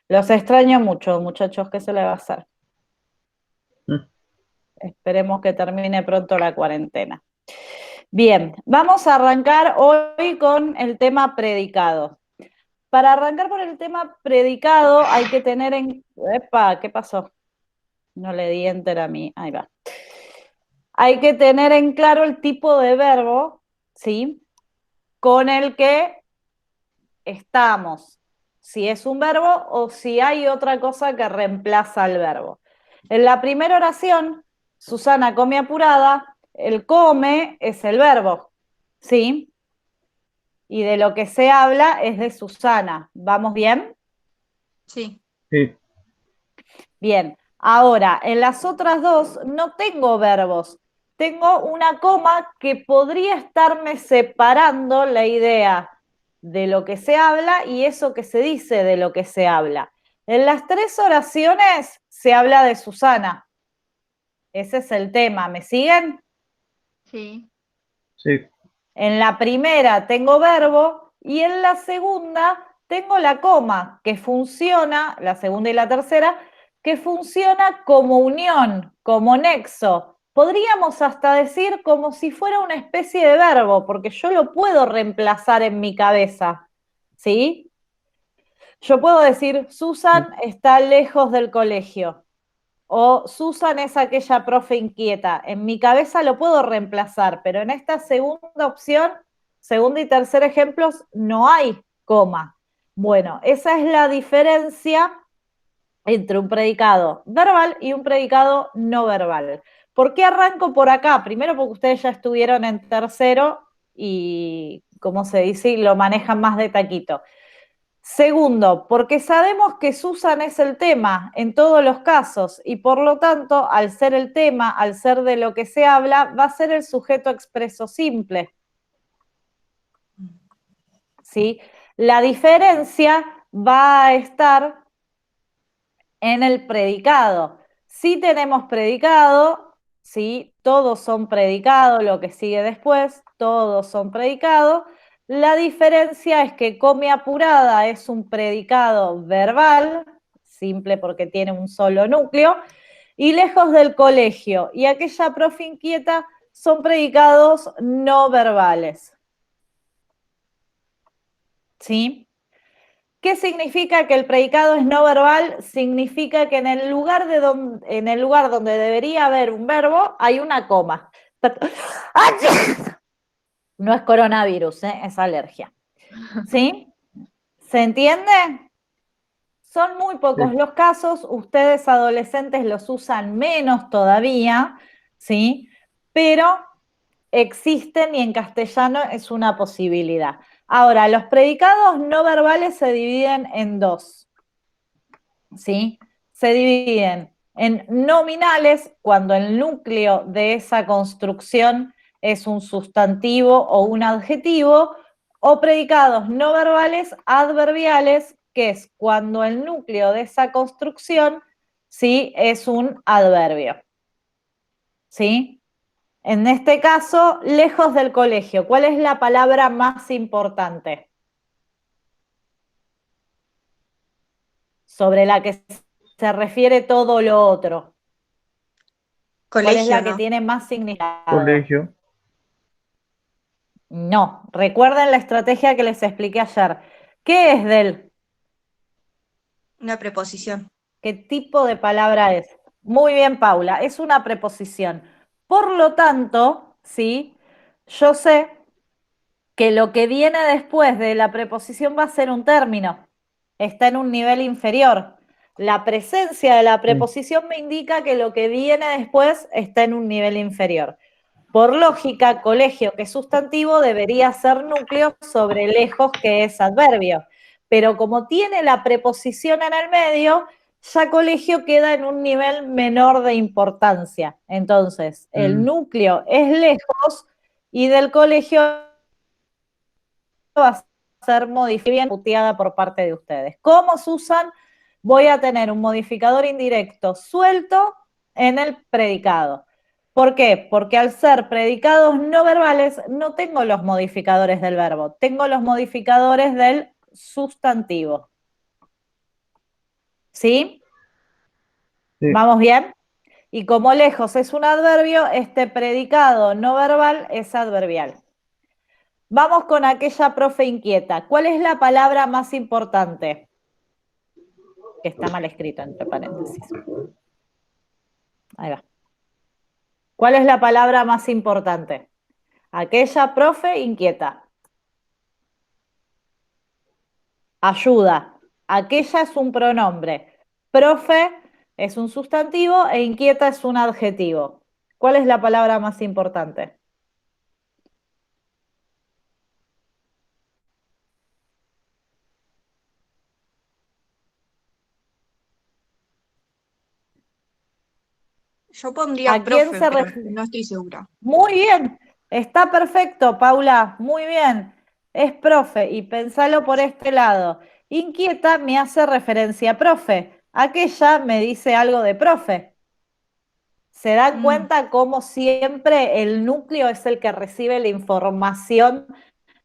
Los extraño mucho, muchachos, ¿qué se le va a hacer? Mm. Esperemos que termine pronto la cuarentena. Bien, vamos a arrancar hoy con el tema predicado. Para arrancar por el tema predicado hay que tener en... Epa, ¿qué pasó? No le di enter a mí. Ahí va. Hay que tener en claro el tipo de verbo, ¿sí? Con el que estamos. Si es un verbo o si hay otra cosa que reemplaza al verbo. En la primera oración, Susana come apurada, el come es el verbo, ¿sí? Y de lo que se habla es de Susana. ¿Vamos bien? Sí. Sí, Bien. Ahora, en las otras dos no tengo verbos. Tengo una coma que podría estarme separando la idea de lo que se habla y eso que se dice de lo que se habla. En las tres oraciones se habla de Susana. Ese es el tema. ¿Me siguen? Sí. sí. En la primera tengo verbo y en la segunda tengo la coma, que funciona, la segunda y la tercera, que funciona como unión, como nexo. Podríamos hasta decir como si fuera una especie de verbo, porque yo lo puedo reemplazar en mi cabeza, ¿sí? Yo puedo decir, Susan está lejos del colegio. O Susan es aquella profe inquieta. En mi cabeza lo puedo reemplazar, pero en esta segunda opción, segundo y tercer ejemplos, no hay coma. Bueno, esa es la diferencia entre un predicado verbal y un predicado no verbal. ¿Por qué arranco por acá? Primero porque ustedes ya estuvieron en tercero y, como se dice, lo manejan más de taquito. Segundo, porque sabemos que Susan es el tema en todos los casos y por lo tanto, al ser el tema, al ser de lo que se habla, va a ser el sujeto expreso simple. ¿Sí? La diferencia va a estar en el predicado. Si tenemos predicado, ¿sí? Todos son predicados, lo que sigue después, todos son predicados. La diferencia es que come apurada es un predicado verbal, simple porque tiene un solo núcleo, y lejos del colegio y aquella profe inquieta son predicados no verbales. ¿Sí? ¿Qué significa que el predicado es no verbal? Significa que en el lugar donde debería haber un verbo hay una coma. No es coronavirus, es alergia. ¿Sí? ¿Se entiende? Son muy pocos Sí. los casos, ustedes adolescentes los usan menos todavía, ¿sí? Pero existen y en castellano es una posibilidad. Ahora, los predicados no verbales se dividen en dos. ¿Sí? Se dividen en nominales, cuando el núcleo de esa construcción es un sustantivo o un adjetivo, o predicados no verbales adverbiales, que es cuando el núcleo de esa construcción, ¿sí? Es un adverbio. ¿Sí? En este caso, lejos del colegio, ¿cuál es la palabra más importante sobre la que se refiere todo lo otro? ¿Cuál es Colegio, la que ¿no? tiene más significado? Colegio. No, recuerden la estrategia que les expliqué ayer. ¿Qué es del? Una preposición. ¿Qué tipo de palabra es? Muy bien, Paula, es una preposición. Por lo tanto, ¿sí? Yo sé que lo que viene después de la preposición va a ser un término. Está en un nivel inferior. La presencia de la Sí. preposición me indica que lo que viene después está en un nivel inferior. Por lógica, colegio, que es sustantivo, debería ser núcleo sobre lejos, que es adverbio. Pero como tiene la preposición en el medio, ya colegio queda en un nivel menor de importancia. Entonces, el Mm. núcleo es lejos y del colegio va a ser modificada por parte de ustedes. ¿Cómo se usan? Voy a tener un modificador indirecto suelto en el predicado. ¿Por qué? Porque al ser predicados no verbales no tengo los modificadores del verbo, tengo los modificadores del sustantivo. ¿Sí? Sí. ¿Vamos bien? Y como lejos es un adverbio, este predicado no verbal es adverbial. Vamos con aquella profe inquieta. ¿Cuál es la palabra más importante? Que está mal escrito entre paréntesis. Ahí va. ¿Cuál es la palabra más importante? Aquella profe inquieta. Ayuda. Aquella es un pronombre. Profe es un sustantivo e inquieta es un adjetivo. ¿Cuál es la palabra más importante? Yo pondría ¿A quién profe, se pero refiere? no estoy segura. Muy bien, está perfecto, Paula, muy bien. Es profe y pensalo por este lado. Inquieta me hace referencia a profe. Aquella me dice algo de profe. ¿Se dan Mm, cuenta cómo siempre el núcleo es el que recibe la información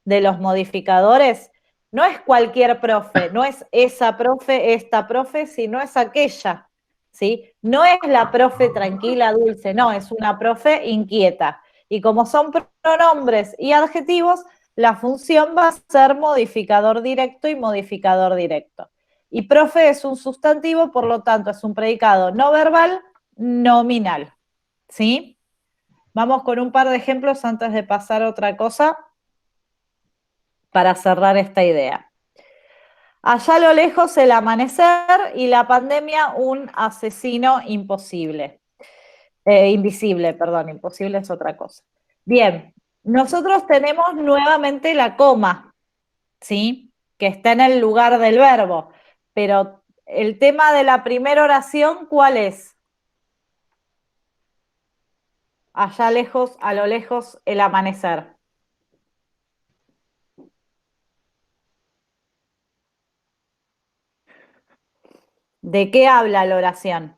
de los modificadores? No es cualquier profe, no es esa profe, esta profe, sino es aquella, ¿sí? No es la profe tranquila, dulce, no, es una profe inquieta. Y como son pronombres y adjetivos, la función va a ser modificador directo y modificador directo. Y profe es un sustantivo, por lo tanto, es un predicado no verbal nominal, ¿sí? Vamos con un par de ejemplos antes de pasar a otra cosa para cerrar esta idea. Allá a lo lejos el amanecer y la pandemia un asesino imposible. Invisible, perdón, imposible es otra cosa. Bien, nosotros tenemos nuevamente la coma, ¿sí? Que está en el lugar del verbo. Pero el tema de la primera oración, ¿cuál es? Allá lejos, a lo lejos, el amanecer. ¿De qué habla la oración?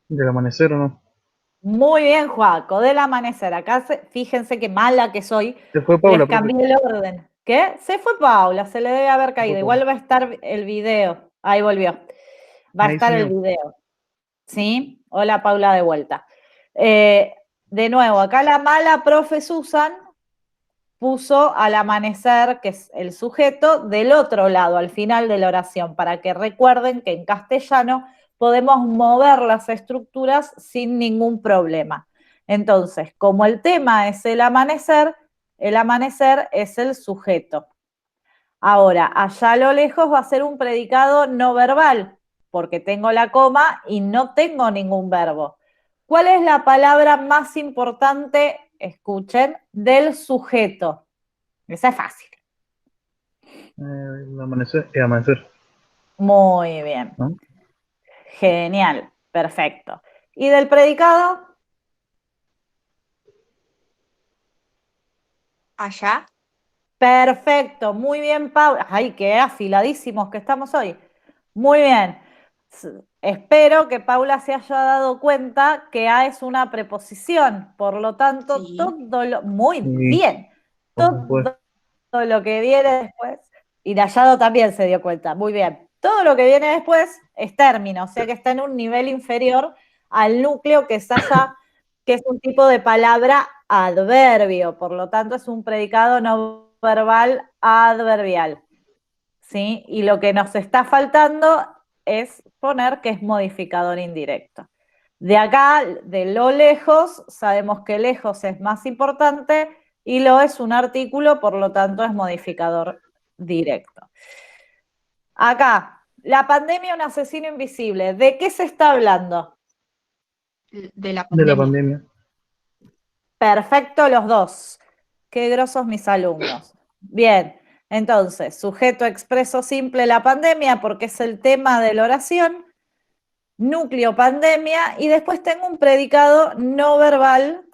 ¿Del amanecer o no? Muy bien, Joaco, del amanecer. Acá fíjense qué mala que soy. Se fue Les Paula, profe. cambié el orden. ¿Qué? Se fue Paula, se le debe haber Se fue caído. Paula. Igual va a estar el video. Ahí volvió. Va a Ahí estar el siguió. video. ¿Sí? Hola, Paula, de vuelta. Eh, de nuevo, acá la mala profe Susan puso al amanecer, que es el sujeto, del otro lado, al final de la oración, para que recuerden que en castellano podemos mover las estructuras sin ningún problema. Entonces, como el tema es el amanecer es el sujeto. Ahora, allá a lo lejos va a ser un predicado no verbal, porque tengo la coma y no tengo ningún verbo. ¿Cuál es la palabra más importante, escuchen, del sujeto? Esa es fácil. El amanecer. El amanecer. Muy bien. ¿No? Genial. Perfecto. ¿Y del predicado? allá. Perfecto. Muy bien, Paula. Ay, qué afiladísimos que estamos hoy. Muy bien. Espero que Paula se haya dado cuenta que A es una preposición. Por lo tanto, Sí. muy Sí, bien. por supuesto. Todo lo que viene después, y Nayado también se dio cuenta, muy bien. Todo lo que viene después es término, o sea que está en un nivel inferior al núcleo que es allá, que es un tipo de palabra adverbio, por lo tanto es un predicado no verbal adverbial, ¿sí? Y lo que nos está faltando es poner que es modificador indirecto. De acá, de lo lejos, sabemos que lejos es más importante y lo es un artículo, por lo tanto es modificador directo. Acá, la pandemia, un asesino invisible. ¿De qué se está hablando? De la De la pandemia. pandemia. Perfecto los dos. Qué grosos mis alumnos. Bien, entonces, sujeto expreso simple la pandemia porque es el tema de la oración. Núcleo pandemia y después tengo un predicado no verbal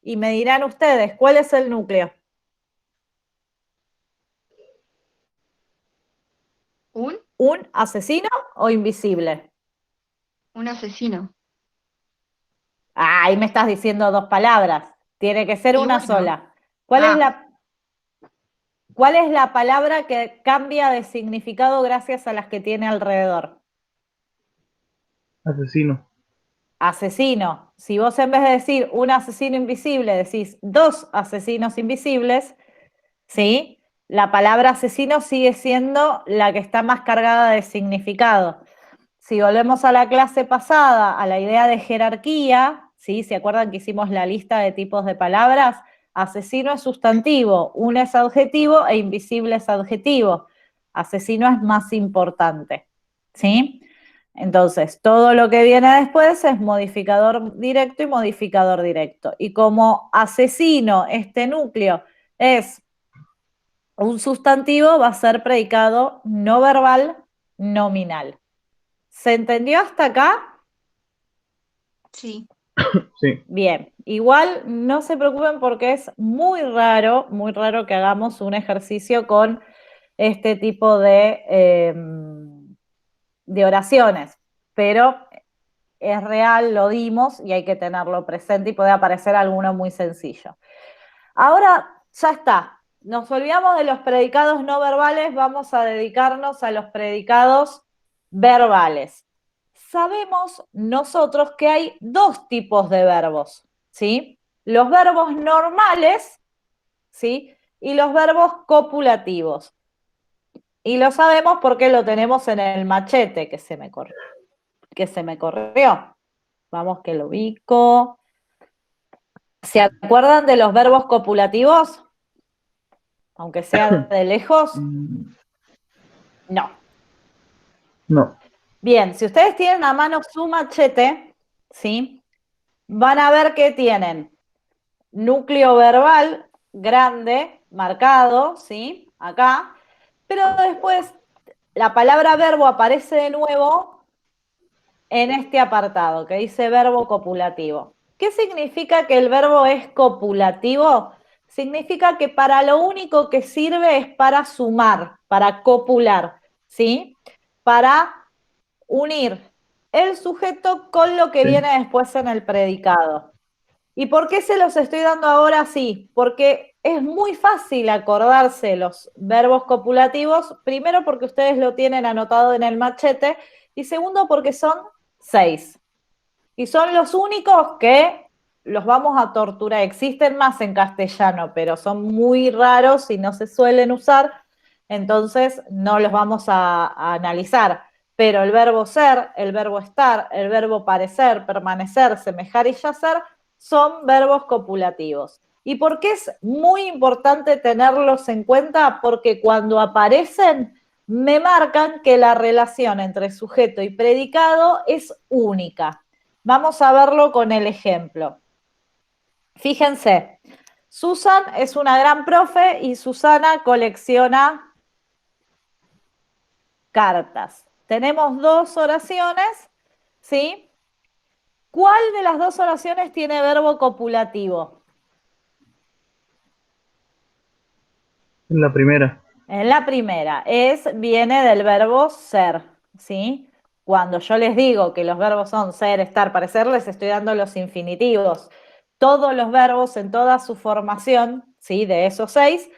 y me dirán ustedes, ¿cuál es el núcleo? ¿Un? ¿Un asesino o invisible? Un asesino. Ah, ahí me estás diciendo dos palabras. Tiene que ser Y una bueno. sola. ¿Cuál es Ah, la? ¿Cuál es la palabra que cambia de significado gracias a las que tiene alrededor? Asesino. Asesino. Si vos en vez de decir un asesino invisible decís dos asesinos invisibles, ¿sí? La palabra asesino sigue siendo la que está más cargada de significado. Si volvemos a la clase pasada, a la idea de jerarquía, ¿sí? ¿Se acuerdan que hicimos la lista de tipos de palabras? Asesino es sustantivo, uno es adjetivo e invisible es adjetivo. Asesino es más importante, ¿sí? Entonces, todo lo que viene después es modificador directo y modificador directo. Y como asesino, este núcleo es un sustantivo, va a ser predicado no verbal nominal. ¿Se entendió hasta acá? Sí. Sí. Bien, igual no se preocupen porque es muy raro que hagamos un ejercicio con este tipo de oraciones, pero es real, lo dimos y hay que tenerlo presente y puede aparecer alguno muy sencillo. Ahora ya está, nos olvidamos de los predicados no verbales, vamos a dedicarnos a los predicados verbales. Sabemos nosotros que hay dos tipos de verbos, ¿sí? Los verbos normales, ¿sí? Y los verbos copulativos. Y lo sabemos porque lo tenemos en el machete que se me corrió. Vamos que lo ubico. ¿Se acuerdan de los verbos copulativos? Aunque sea de lejos. No. No. Bien, si ustedes tienen a mano su machete, ¿sí? Van a ver que tienen núcleo verbal grande, marcado, ¿sí? Acá, pero después la palabra verbo aparece de nuevo en este apartado que dice verbo copulativo. ¿Qué significa que el verbo es copulativo? Significa que para lo único que sirve es para sumar, para copular, ¿sí? Para unir el sujeto con lo que Sí. viene después en el predicado. ¿Y por qué se los estoy dando ahora así? Porque es muy fácil acordarse los verbos copulativos, primero porque ustedes lo tienen anotado en el machete y segundo porque son 6. Y son los únicos que los vamos a torturar. Existen más en castellano, pero son muy raros y no se suelen usar, entonces no los vamos a analizar. Pero el verbo ser, el verbo estar, el verbo parecer, permanecer, semejar y yacer son verbos copulativos. ¿Y por qué es muy importante tenerlos en cuenta? Porque cuando aparecen me marcan que la relación entre sujeto y predicado es única. Vamos a verlo con el ejemplo. Fíjense, Susan es una gran profe y Susana colecciona cartas. Tenemos dos oraciones, ¿sí? ¿Cuál de las dos oraciones tiene verbo copulativo? En la primera. En la primera, viene del verbo ser, ¿sí? Cuando yo les digo que los verbos son ser, estar, parecer, les estoy dando los infinitivos. Todos los verbos en toda su formación, ¿sí? De esos 6,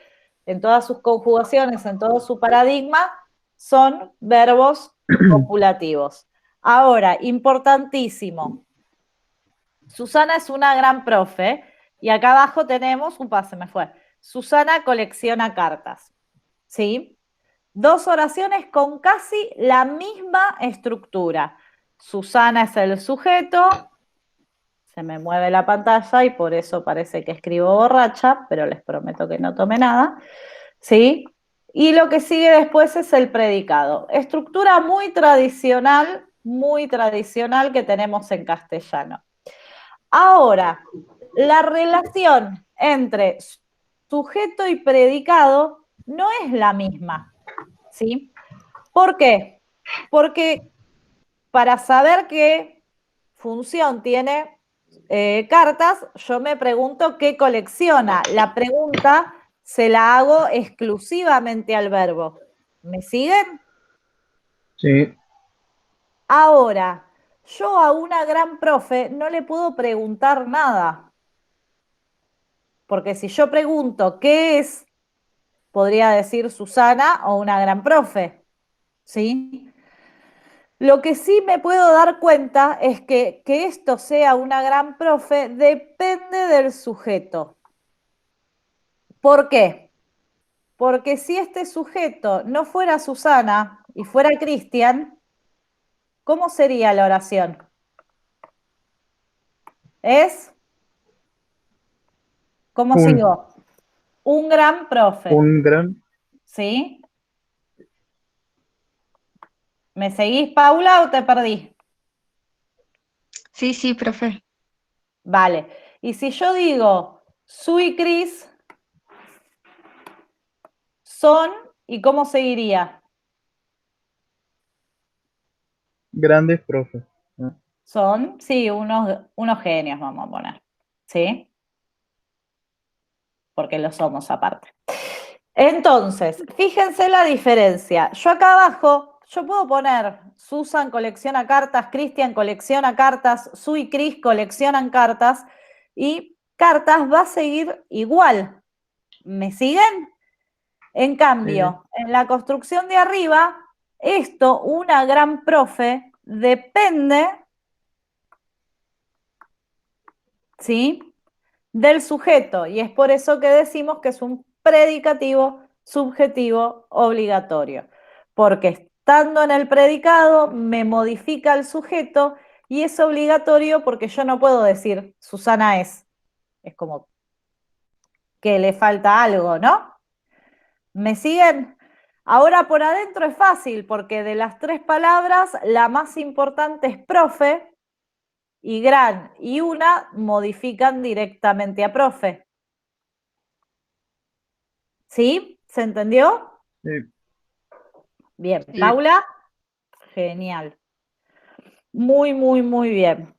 en todas sus conjugaciones, en todo su paradigma, son verbos copulativos. Ahora, importantísimo, Susana es una gran profe y acá abajo tenemos, se me fue, Susana colecciona cartas. ¿Sí? Dos oraciones con casi la misma estructura. Susana es el sujeto, se me mueve la pantalla y por eso parece que escribo borracha, pero les prometo que no tome nada, ¿sí? Y lo que sigue después es el predicado. Estructura muy tradicional que tenemos en castellano. Ahora, la relación entre sujeto y predicado no es la misma. ¿Sí? ¿Por qué? Porque para saber qué función tiene cartas, yo me pregunto qué colecciona. La pregunta se la hago exclusivamente al verbo. ¿Me siguen? Sí. Ahora, yo a una gran profe no le puedo preguntar nada. Porque si yo pregunto qué es podría decir Susana o una gran profe, ¿sí? Lo que sí me puedo dar cuenta es que esto sea una gran profe depende del sujeto. ¿Por qué? Porque si este sujeto no fuera Susana y fuera Cristian, ¿cómo sería la oración? ¿Cómo sigo? Un gran profe, Un gran. ¿sí? ¿Me seguís, Paula, o te perdí? Sí, sí, profe. Vale. Y si yo digo, Su y Cris son, ¿y cómo seguiría? Grandes profes, ¿no? Son, sí, unos genios, vamos a poner, ¿sí? Porque lo somos aparte. Entonces, fíjense la diferencia. Yo acá abajo, yo puedo poner Susan colecciona cartas, Cristian colecciona cartas, Sue y Chris coleccionan cartas y cartas va a seguir igual. ¿Me siguen? En cambio, en la construcción de arriba, esto, una gran profe, depende, ¿sí?, del sujeto, y es por eso que decimos que es un predicativo subjetivo obligatorio, porque estando en el predicado me modifica el sujeto y es obligatorio porque yo no puedo decir Susana es como que le falta algo, ¿no? ¿Me siguen? Ahora por adentro es fácil porque de las tres palabras la más importante es profe y gran y una modifican directamente a profe. ¿Sí? ¿Se entendió? Sí. Bien. Sí. Paula, genial. Muy, muy, muy bien.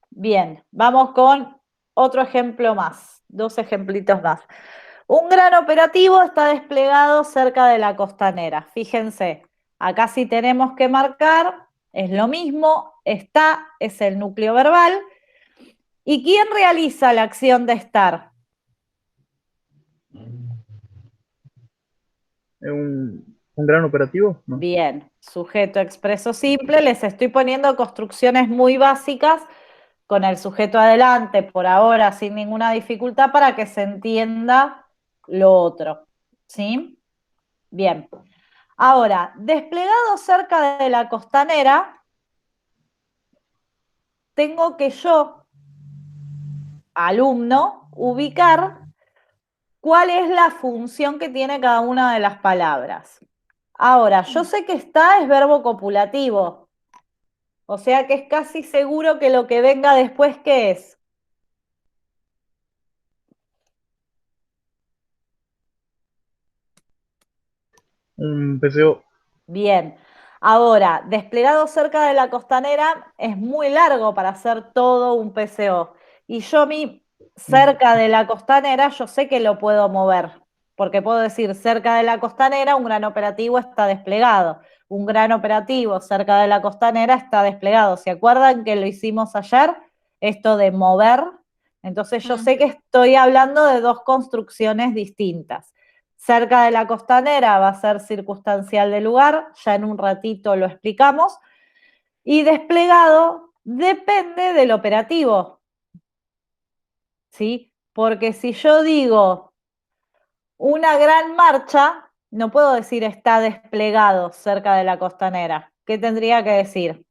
Bien, vamos con otro ejemplo más, 2 ejemplitos más. Un gran operativo está desplegado cerca de la costanera. Fíjense, acá sí tenemos que marcar, es lo mismo, está es el núcleo verbal. ¿Y quién realiza la acción de estar? ¿Es un gran operativo? No. Bien, sujeto expreso simple, les estoy poniendo construcciones muy básicas con el sujeto adelante por ahora sin ninguna dificultad para que se entienda lo otro, ¿sí? Bien, ahora, desplegado cerca de la costanera, tengo que yo, alumno, ubicar cuál es la función que tiene cada una de las palabras. Ahora, yo sé que está es verbo copulativo, o sea que es casi seguro que lo que venga después, ¿qué es? Un PCO. Bien. Ahora, desplegado cerca de la costanera es muy largo para hacer todo un PCO. Y yo cerca de la costanera, yo sé que lo puedo mover, porque puedo decir cerca de la costanera un gran operativo está desplegado. Un gran operativo cerca de la costanera está desplegado. ¿Se acuerdan que lo hicimos ayer? Esto de mover. Entonces yo sé que estoy hablando de 2 construcciones distintas. Cerca de la costanera va a ser circunstancial de lugar, ya en un ratito lo explicamos. Y desplegado depende del operativo, ¿sí? Porque si yo digo una gran marcha, no puedo decir está desplegado cerca de la costanera. ¿Qué tendría que decir?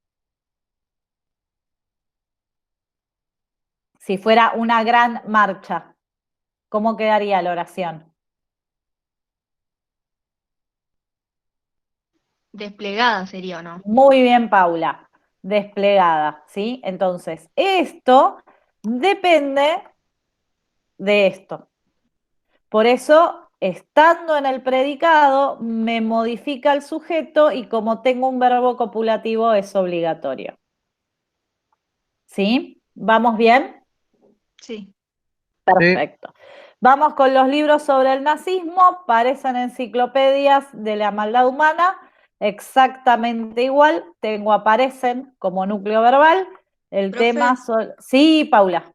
Si fuera una gran marcha, ¿cómo quedaría la oración? Desplegada sería, ¿o no? Muy bien, Paula. Desplegada, ¿sí? Entonces, esto depende de esto. Por eso, estando en el predicado, me modifica el sujeto y como tengo un verbo copulativo es obligatorio. ¿Sí? ¿Vamos bien? Sí. Perfecto. Vamos con los libros sobre el nazismo. Parecen enciclopedias de la maldad humana. Exactamente igual. Tengo aparecen como núcleo verbal. El Profe, tema... Sí, Paula.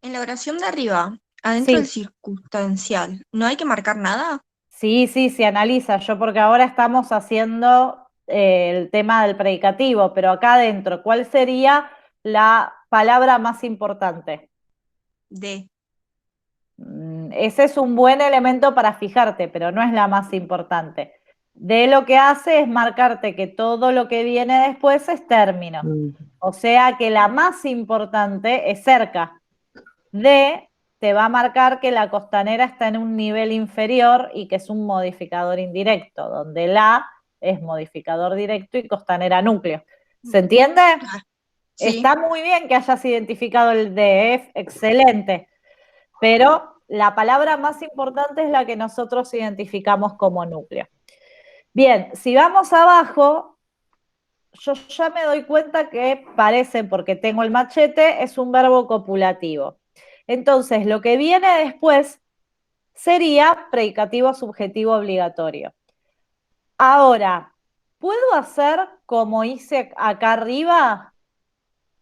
en la oración de arriba, adentro del Sí. circunstancial, ¿no hay que marcar nada? Sí, sí, se analiza. Yo porque ahora estamos haciendo el tema del predicativo, pero acá adentro, ¿cuál sería la palabra más importante? De. Ese es un buen elemento para fijarte, pero no es la más importante. De lo que hace es marcarte que todo lo que viene después es término. Mm, O sea que la más importante es cerca. De te va a marcar que la costanera está en un nivel inferior y que es un modificador indirecto, donde la es modificador directo y costanera núcleo. ¿Se entiende? Ah, sí, Está muy bien que hayas identificado el DF, excelente, pero la palabra más importante es la que nosotros identificamos como núcleo. Bien, si vamos abajo, yo ya me doy cuenta que parece, porque tengo el machete, es un verbo copulativo. Entonces, lo que viene después sería predicativo subjetivo obligatorio. Ahora, ¿puedo hacer como hice acá arriba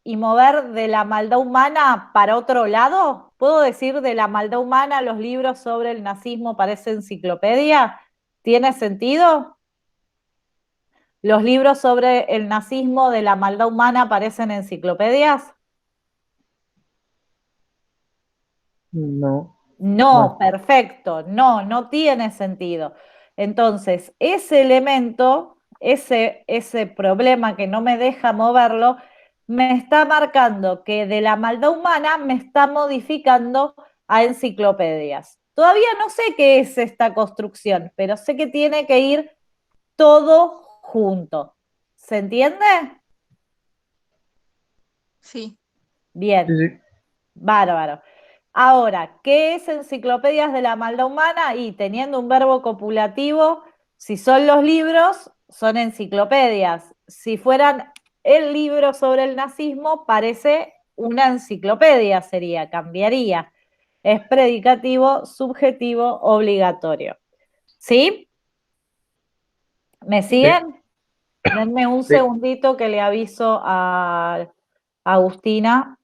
y mover de la maldad humana para otro lado? ¿Puedo decir de la maldad humana los libros sobre el nazismo parece enciclopedia? ¿Tiene sentido? ¿Los libros sobre el nazismo de la maldad humana parecen enciclopedias? no, No, bueno, perfecto, no, no tiene sentido. Entonces, ese elemento, ese problema que no me deja moverlo, me está marcando que de la maldad humana me está modificando a enciclopedias. Todavía no sé qué es esta construcción, pero sé que tiene que ir todo junto. ¿Se entiende? sí. sí, Bien. sí, Bárbaro. Ahora, ¿qué es enciclopedias de la maldad humana? Y teniendo un verbo copulativo, si son los libros, son enciclopedias. Si fueran el libro sobre el nazismo, parece una enciclopedia, sería, cambiaría. Es predicativo, subjetivo, obligatorio. ¿Sí? ¿Me sí, siguen? Denme un sí. segundito que le aviso a Agustina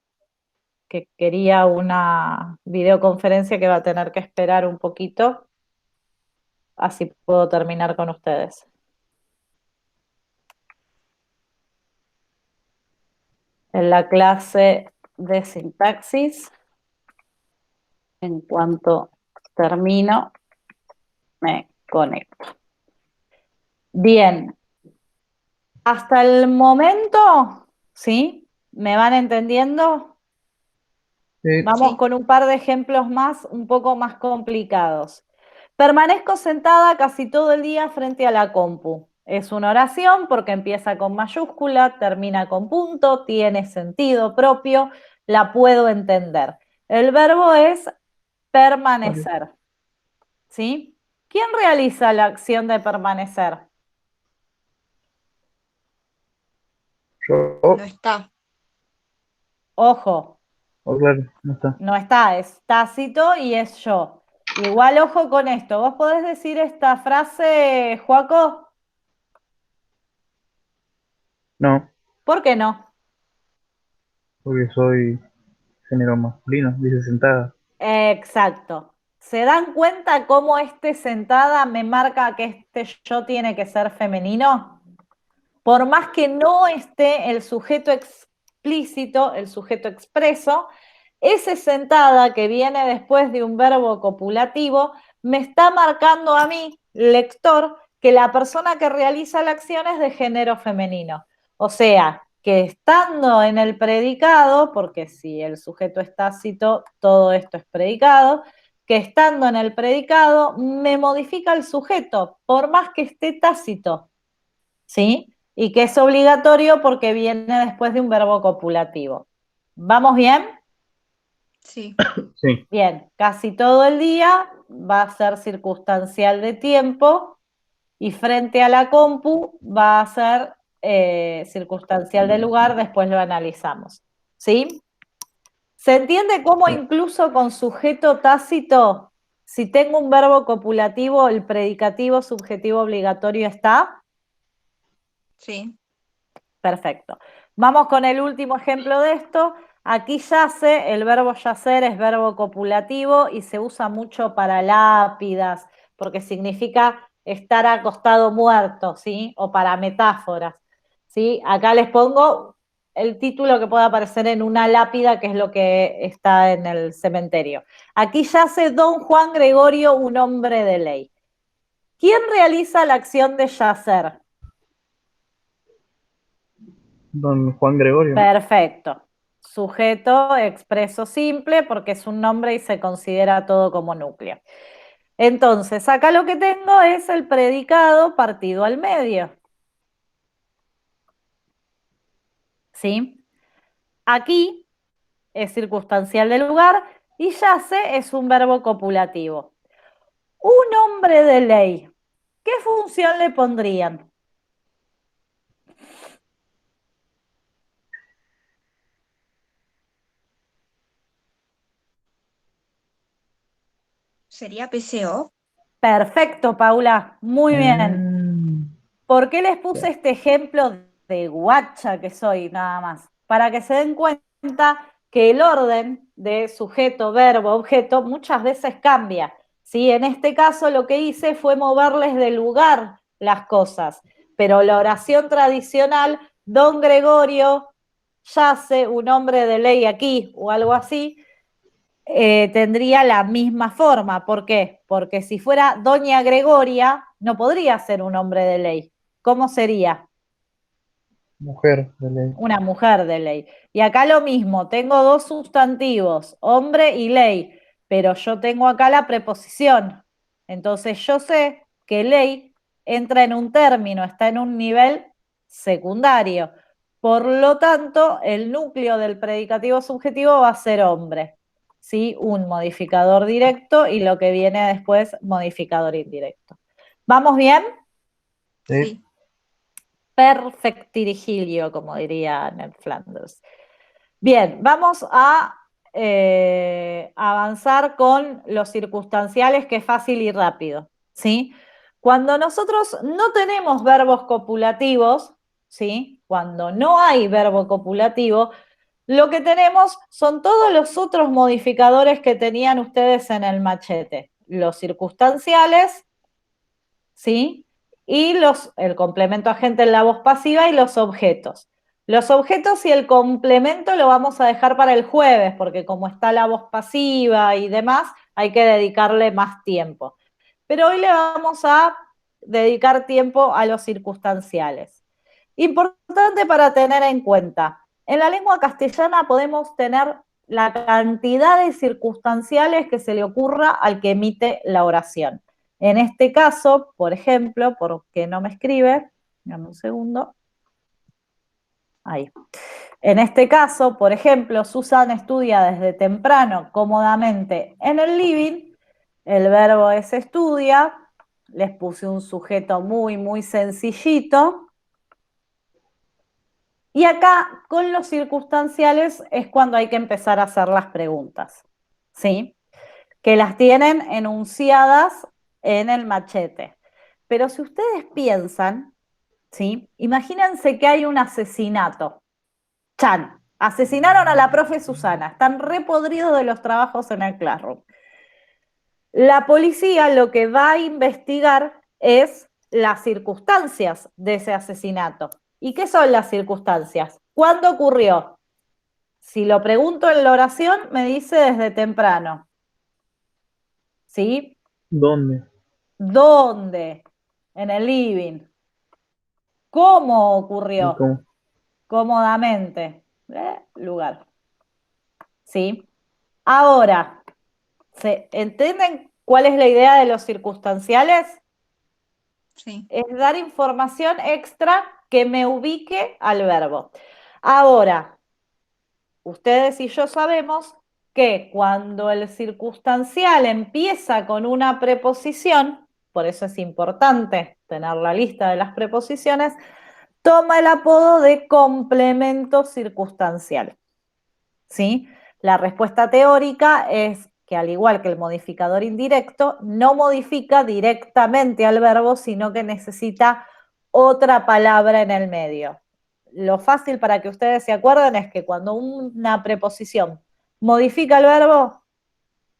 que quería una videoconferencia que va a tener que esperar un poquito, así puedo terminar con ustedes. En la clase de sintaxis, en cuanto termino, me conecto. Bien, hasta el momento, ¿sí? ¿Me van entendiendo? Sí, Vamos Sí. con un par de ejemplos más, un poco más complicados. Permanezco sentada casi todo el día frente a la compu. Es una oración porque empieza con mayúscula, termina con punto, tiene sentido propio, la puedo entender. El verbo es vale. permanecer, ¿sí? ¿Quién realiza la acción de permanecer? No Yo, está. Ojo, oh, claro, no está. no está, es tácito y es yo. Igual ojo con esto. ¿Vos podés decir esta frase, Joaco? No, ¿Por qué no? porque soy género masculino, dice sentada. Exacto. ¿Se dan cuenta cómo este sentada me marca que este yo tiene que ser femenino? Por más que no esté el sujeto explícito, el sujeto expreso, ese sentada que viene después de un verbo copulativo me está marcando a mí, lector, que la persona que realiza la acción es de género femenino. O sea, que estando en el predicado, porque si el sujeto es tácito, todo esto es predicado, que estando en el predicado me modifica el sujeto, por más que esté tácito, ¿sí? Y que es obligatorio porque viene después de un verbo copulativo. ¿Vamos bien? Sí. Sí, Bien, casi todo el día va a ser circunstancial de tiempo y frente a la compu va a ser circunstancial de lugar, después lo analizamos. ¿Sí? ¿Se entiende cómo sí, incluso con sujeto tácito, si tengo un verbo copulativo, el predicativo subjetivo obligatorio está? Sí. Perfecto. Vamos con el último ejemplo de esto. Aquí yace, el verbo yacer es verbo copulativo y se usa mucho para lápidas, porque significa estar acostado muerto, ¿sí? O para metáforas, ¿sí? Acá les pongo el título que puede aparecer en una lápida, que es lo que está en el cementerio. Aquí yace don Juan Gregorio, un hombre de ley. ¿Quién realiza la acción de yacer? Don Juan Gregorio. Perfecto. Sujeto expreso simple porque es un nombre y se considera todo como núcleo. Entonces, acá lo que tengo es el predicado partido al medio. ¿Sí? Aquí es circunstancial del lugar y yace es un verbo copulativo. Un hombre de ley, ¿qué función le pondrían? ¿Sería PCO? Perfecto, Paula, muy bien. Mm, ¿Por qué les ya. puse este ejemplo de guacha que soy nada más? Para que se den cuenta que el orden de sujeto, verbo, objeto muchas veces cambia. ¿Sí? En este caso lo que hice fue moverles de lugar las cosas, pero la oración tradicional, don Gregorio yace, un hombre de ley aquí o algo así, tendría la misma forma. ¿Por qué? Porque si fuera doña Gregoria, no podría ser un hombre de ley. ¿Cómo sería? Mujer de ley. Una mujer de ley. Y acá lo mismo, tengo dos sustantivos, hombre y ley, pero yo tengo acá la preposición. Entonces yo sé que ley entra en un término, está en un nivel secundario. Por lo tanto, el núcleo del predicativo subjetivo va a ser hombre. ¿Sí? Un modificador directo y lo que viene después, modificador indirecto. ¿Vamos bien? Sí. Sí. Perfectirigilio, como diría Ned Flanders. Bien, vamos a avanzar con los circunstanciales, que es fácil y rápido, ¿sí? Cuando nosotros no tenemos verbos copulativos, ¿sí? Cuando no hay verbo copulativo, lo que tenemos son todos los otros modificadores que tenían ustedes en el machete. Los circunstanciales, ¿sí? Y el complemento agente en la voz pasiva y los objetos. Los objetos y el complemento lo vamos a dejar para el jueves, porque como está la voz pasiva y demás, hay que dedicarle más tiempo. Pero hoy le vamos a dedicar tiempo a los circunstanciales. Importante para tener en cuenta, en la lengua castellana podemos tener la cantidad de circunstanciales que se le ocurra al que emite la oración. En este caso, por ejemplo, porque no me escribe, dame un segundo. Ahí. En este caso, por ejemplo, Susan estudia desde temprano, cómodamente en el living. El verbo es estudia. Les puse un sujeto muy, muy sencillito. Y acá, con los circunstanciales, es cuando hay que empezar a hacer las preguntas, ¿sí? Que las tienen enunciadas en el machete. Pero si ustedes piensan, ¿sí? Imagínense que hay un asesinato. Chan, asesinaron a la profe Susana, están repodridos de los trabajos en el Classroom. La policía lo que va a investigar es las circunstancias de ese asesinato. ¿Y qué son las circunstancias? ¿Cuándo ocurrió? Si lo pregunto en la oración, me dice desde temprano. ¿Sí? ¿Dónde? ¿Dónde? En el living. ¿Cómo ¿Y ocurrió? cómo? Cómodamente. Lugar. ¿Sí? Ahora, ¿se entienden cuál es la idea de los circunstanciales? Sí. Es dar información extra que me ubique al verbo. Ahora, ustedes y yo sabemos que cuando el circunstancial empieza con una preposición, por eso es importante tener la lista de las preposiciones, toma el apodo de complemento circunstancial. ¿Sí? La respuesta teórica es que, al igual que el modificador indirecto, no modifica directamente al verbo, sino que necesita otra palabra en el medio. Lo fácil para que ustedes se acuerden es que cuando una preposición modifica el verbo,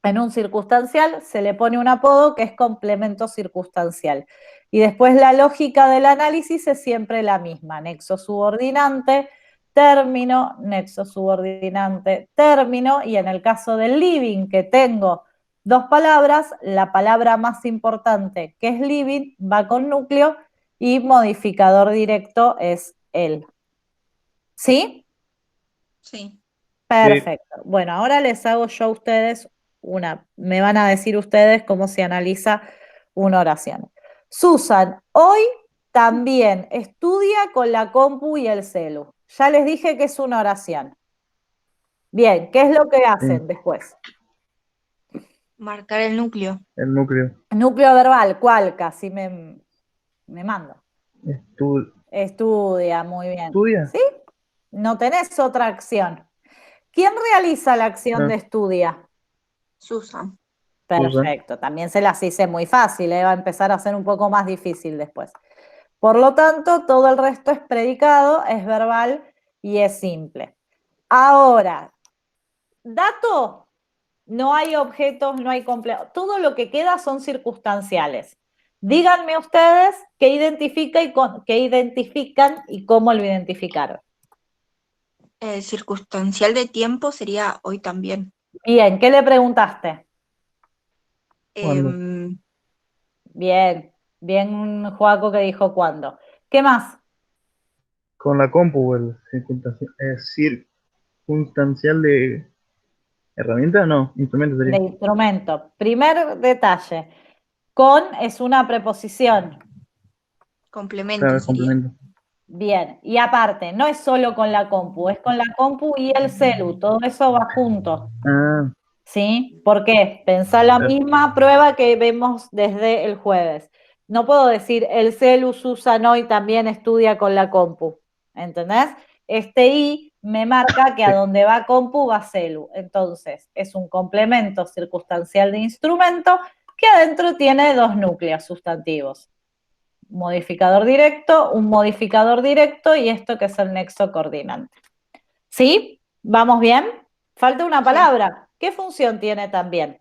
En un circunstancial se le pone un apodo que es complemento circunstancial. Y después la lógica del análisis es siempre la misma, nexo subordinante, término, nexo subordinante, término, y en el caso del living, que tengo dos palabras, la palabra más importante, que es living, va con núcleo y modificador directo es el. ¿Sí? Sí. Perfecto. Bueno, ahora les hago yo a ustedes me van a decir ustedes cómo se analiza una oración. Susan, hoy también estudia con la compu y el celu. Ya les dije que es una oración. Bien, ¿qué es lo que Sí, hacen después? Marcar el núcleo. el núcleo. Núcleo verbal, ¿cuál? Casi me mando. Estu- Estudia, muy bien. ¿Estudia? ¿Sí? No tenés otra acción. ¿Quién realiza la acción de Ah, estudia? Susan. Susan. Perfecto, también se las hice muy fácil, va a empezar a ser un poco más difícil después. Por lo tanto, todo el resto es predicado, es verbal y es simple. Ahora, dato, no hay objetos, no hay complejo, todo lo que queda son circunstanciales. Díganme ustedes qué qué identifican y cómo lo identificaron. Circunstancial de tiempo sería hoy también. Bien, ¿qué le preguntaste? ¿Cuándo? Em, Bien, bien, Joaco que dijo cuándo. ¿Qué más? Con la compu, circunstancial de herramienta, no, instrumento De sería. instrumento. Primer detalle. Con es una preposición. Complemento Claro, es sería. complemento. Bien. Y aparte, no es solo con la compu, es con la compu y el celu. Todo eso va junto. Ah, ¿Sí? ¿Por qué? Pensá la claro. misma prueba que vemos desde el jueves. No puedo decir el celu Susan hoy también estudia con la compu. ¿Entendés? Este i me marca que a Sí. donde va compu va celu. Entonces, es un complemento circunstancial de instrumento que adentro tiene dos núcleos sustantivos. Un modificador directo y esto que es el nexo coordinante. ¿Sí? ¿Vamos bien? Falta una Sí. palabra. ¿Qué función tiene también?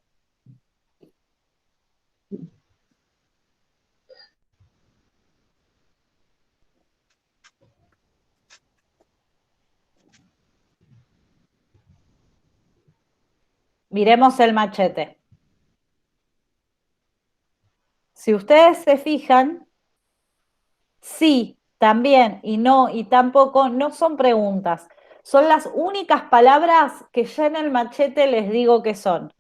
Miremos el machete. Si ustedes se fijan, sí, también y no y tampoco no son preguntas. Son las únicas palabras que ya en el machete les digo que son.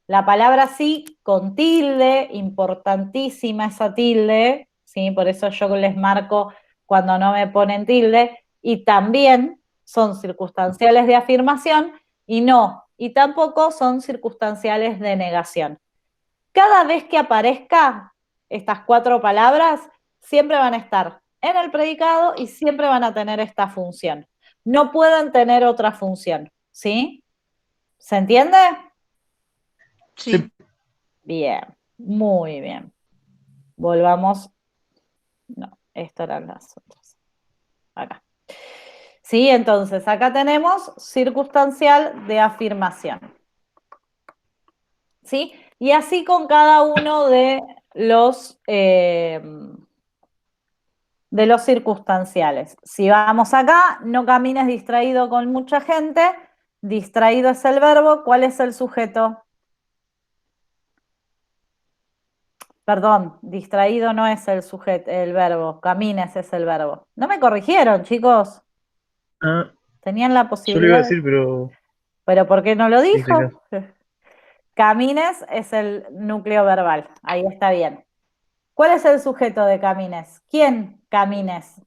La palabra sí con tilde, importantísima esa tilde, ¿sí? Por eso yo les marco cuando no me ponen tilde, y también son circunstanciales de afirmación y no, y tampoco son circunstanciales de negación. Cada vez que aparezca estas cuatro palabras, siempre van a estar en el predicado y siempre van a tener esta función. No pueden tener otra función, ¿sí? ¿Se entiende? Sí, Sí. Bien, muy bien. Volvamos. No, estas eran las otras. Acá. Sí, entonces acá tenemos circunstancial de afirmación. ¿Sí? Y así con cada uno de los circunstanciales. Si vamos acá, no camines distraído con mucha gente. Distraído es el verbo. ¿Cuál es el sujeto? Perdón, distraído no es el sujeto, el verbo. Camines es el verbo. No me corrigieron, chicos. ah, Tenían la yo le iba a posibilidad decir, pero pero ¿por qué no lo hice caso. dijo? Camines es el núcleo verbal. Ahí está bien. ¿Cuál es el sujeto de camines? ¿Quién camines?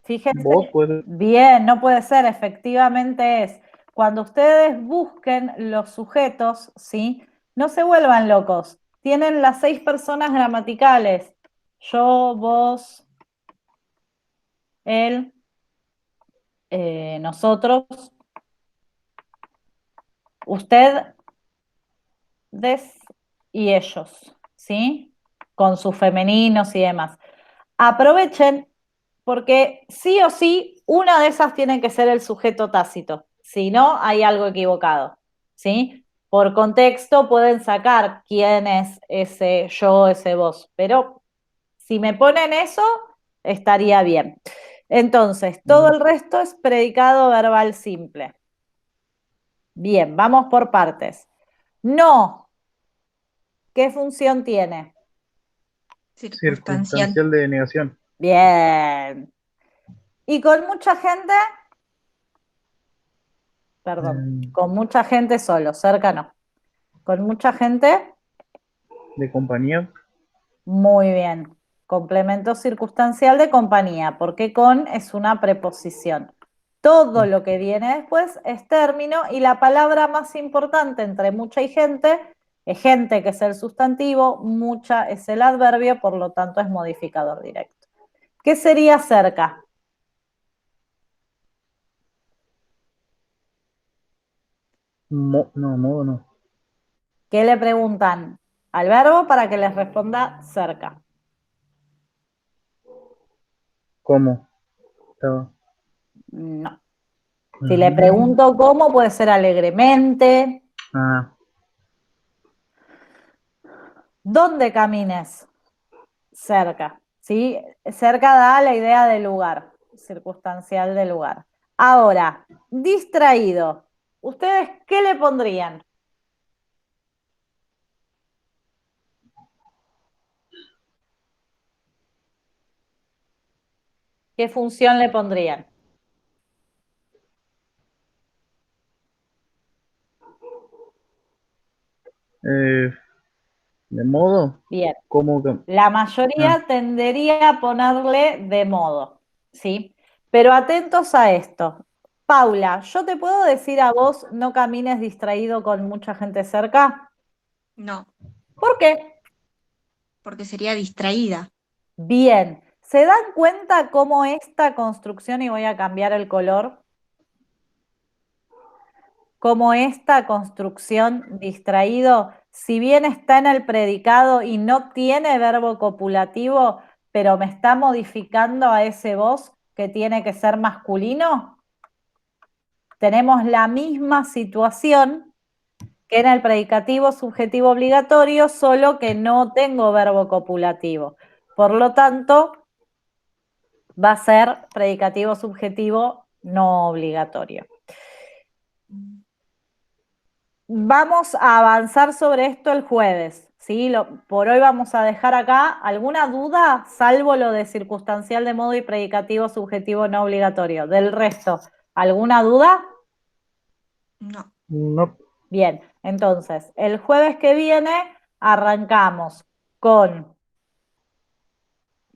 Fíjense, Vos puedes. bien, no puede ser, efectivamente es. Cuando ustedes busquen los sujetos, ¿sí? No se vuelvan locos. Tienen las 6 personas gramaticales. Yo, vos, él, nosotros, usted, des y ellos, ¿sí? Con sus femeninos y demás. Aprovechen porque sí o sí, una de esas tiene que ser el sujeto tácito. Si no, hay algo equivocado, ¿sí? Por contexto pueden sacar quién es ese yo, ese vos, pero si me ponen eso, estaría bien. Entonces, todo el resto es predicado verbal simple. Bien, vamos por partes. No, ¿qué función tiene? Circunstancial. Circunstancial de negación. Bien. Y con mucha gente, perdón, con mucha gente solo, cerca no. Con mucha gente, De compañía. muy bien. Complemento circunstancial de compañía, porque con es una preposición. Todo lo que viene después es término y la palabra más importante entre mucha y gente es gente, que es el sustantivo, mucha es el adverbio, por lo tanto es modificador directo. ¿Qué sería cerca? No, modo no. ¿Qué le preguntan al verbo para que les responda cerca? ¿Cómo? Estaba. No. Si le pregunto cómo, puede ser alegremente. Ah, ¿Dónde camines? Cerca. ¿Sí? Cerca da la idea de lugar, circunstancial de lugar. Ahora, distraído. ¿Ustedes qué le pondrían? ¿Qué función le pondrían? de modo. Bien. ¿Cómo que? La mayoría tendería a ponerle de modo, ¿sí? Pero atentos a esto. Paula, ¿yo te puedo decir a vos no camines distraído con mucha gente cerca? No, ¿Por qué? porque sería distraída. Bien. ¿Se dan cuenta cómo esta construcción, y voy a cambiar el color, cómo esta construcción distraído, si bien está en el predicado y no tiene verbo copulativo, pero me está modificando a ese vos que tiene que ser masculino? Tenemos la misma situación que en el predicativo subjetivo obligatorio, solo que no tengo verbo copulativo. Por lo tanto, va a ser predicativo subjetivo no obligatorio. Vamos a avanzar sobre esto el jueves, ¿sí? Por hoy vamos a dejar acá. ¿Alguna duda? Salvo lo de circunstancial de modo y predicativo subjetivo no obligatorio. Del resto, ¿alguna duda? No. No. Bien, entonces, el jueves que viene arrancamos con...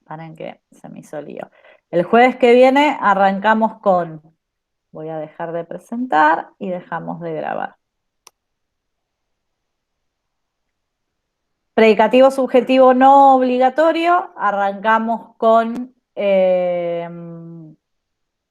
Paren que se me hizo lío. El jueves que viene arrancamos con... Voy a dejar de presentar y dejamos de grabar. Predicativo subjetivo no obligatorio, arrancamos con